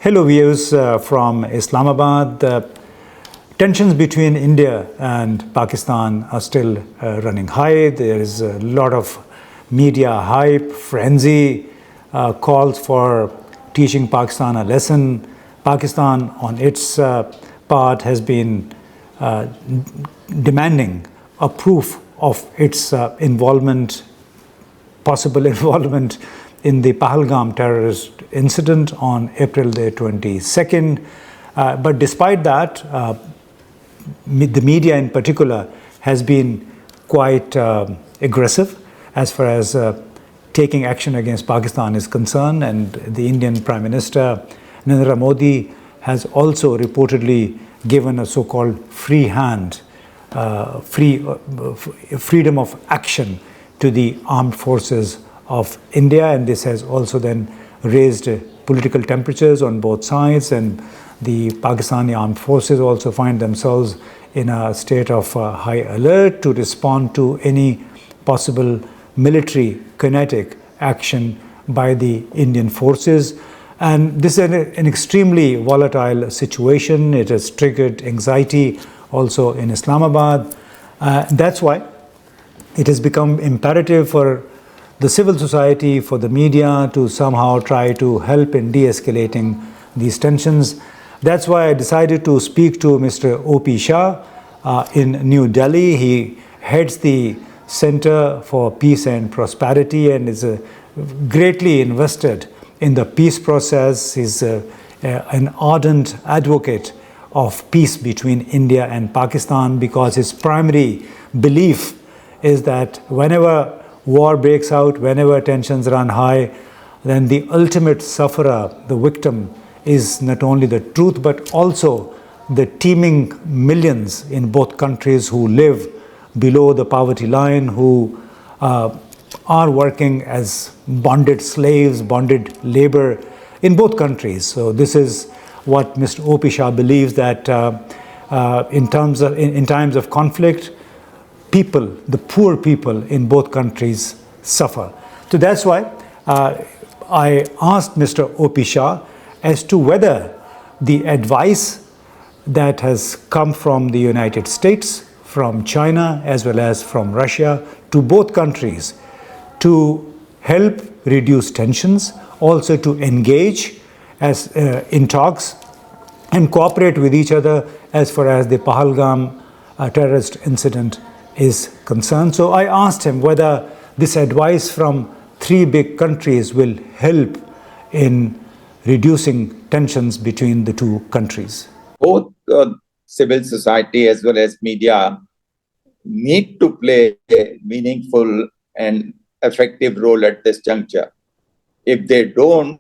Hello, viewers from Islamabad. Tensions between India and Pakistan are still running high. There is a lot of media hype, frenzy, calls for teaching Pakistan a lesson. Pakistan, on its part, has been demanding a proof of its possible involvement in the Pahalgam terrorist incident on April the 22nd. But despite that, the media in particular has been quite aggressive as far as taking action against Pakistan is concerned. And the Indian Prime Minister Narendra Modi has also reportedly given a so-called free hand, freedom of action to the armed forces of India, and this has also then raised political temperatures on both sides, and the Pakistani armed forces also find themselves in a state of high alert to respond to any possible military kinetic action by the Indian forces. And this is an extremely volatile situation. It has triggered anxiety also in Islamabad. That's why it has become imperative for the civil society, for the media to somehow try to help in de-escalating these tensions. That's why I decided to speak to Mr. O.P.Shah in New Delhi. He heads the Center for Peace and Prosperity and is greatly invested in the peace process. He's an ardent advocate of peace between India and Pakistan, because his primary belief is that whenever war breaks out, whenever tensions run high, then the ultimate sufferer, the victim, is not only the truth but also the teeming millions in both countries who live below the poverty line, who are working as bonded slaves, bonded labor in both countries. So this is what Mr. O.P.Shah believes, that in times of conflict, people, the poor people in both countries suffer. So that's why I asked Mr. O.P.Shah as to whether the advice that has come from the United States, from China, as well as from Russia, to both countries to help reduce tensions, also to engage in talks and cooperate with each other as far as the Pahalgam terrorist incident is concerned. So I asked him whether this advice from three big countries will help in reducing tensions between the two countries. Both civil society as well as media need to play a meaningful and effective role at this juncture. If they don't,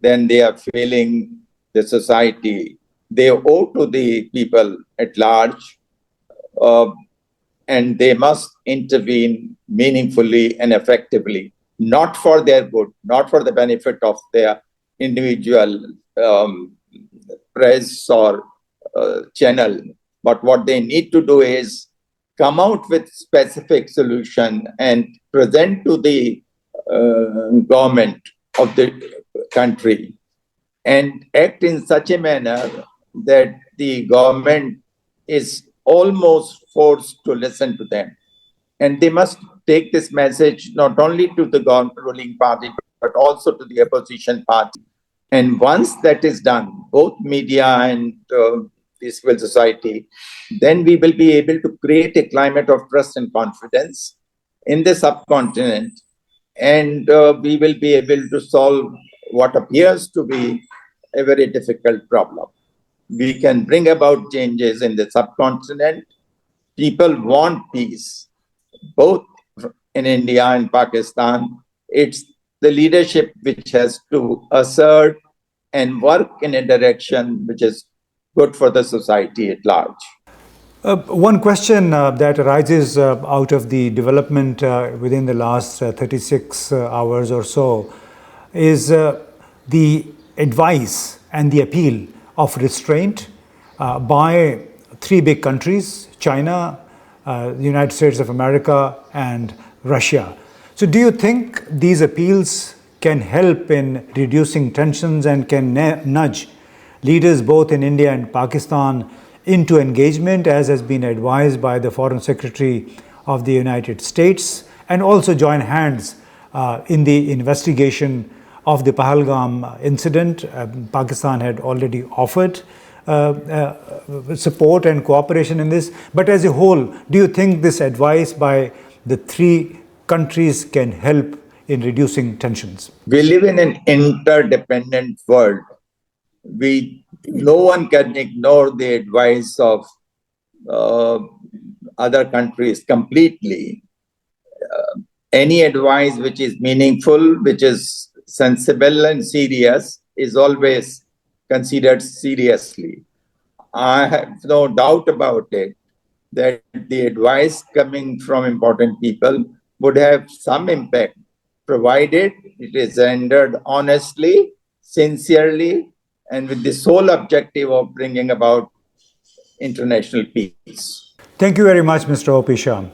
then they are failing the society. They owe to the people at large, and they must intervene meaningfully and effectively, not for their good, not for the benefit of their individual press or channel. But what they need to do is come out with specific solution and present to the government of the country and act in such a manner that the government is almost forced to listen to them. And they must take this message not only to the ruling party, but also to the opposition party. And once that is done, both media and the civil society, then we will be able to create a climate of trust and confidence in the subcontinent. And we will be able to solve what appears to be a very difficult problem. We can bring about changes in the subcontinent. People want peace, both in India and Pakistan. It's the leadership which has to assert and work in a direction which is good for the society at large. One question that arises out of the development within the last 36 hours or so is the advice and the appeal of restraint by three big countries, China, the United States of America, and Russia. So do you think these appeals can help in reducing tensions and can nudge leaders both in India and Pakistan into engagement, as has been advised by the Foreign Secretary of the United States, and also join hands in the investigation of the Pahalgam incident. Pakistan had already offered support and cooperation in this. But as a whole, do you think this advice by the three countries can help in reducing tensions? We live in an interdependent world. No one can ignore the advice of other countries completely. Any advice which is meaningful, which is sensible and serious, is always considered seriously. I have no doubt about it that the advice coming from important people would have some impact, provided it is rendered honestly, sincerely, and with the sole objective of bringing about international peace. Thank you very much, Mr. O.P. Shah.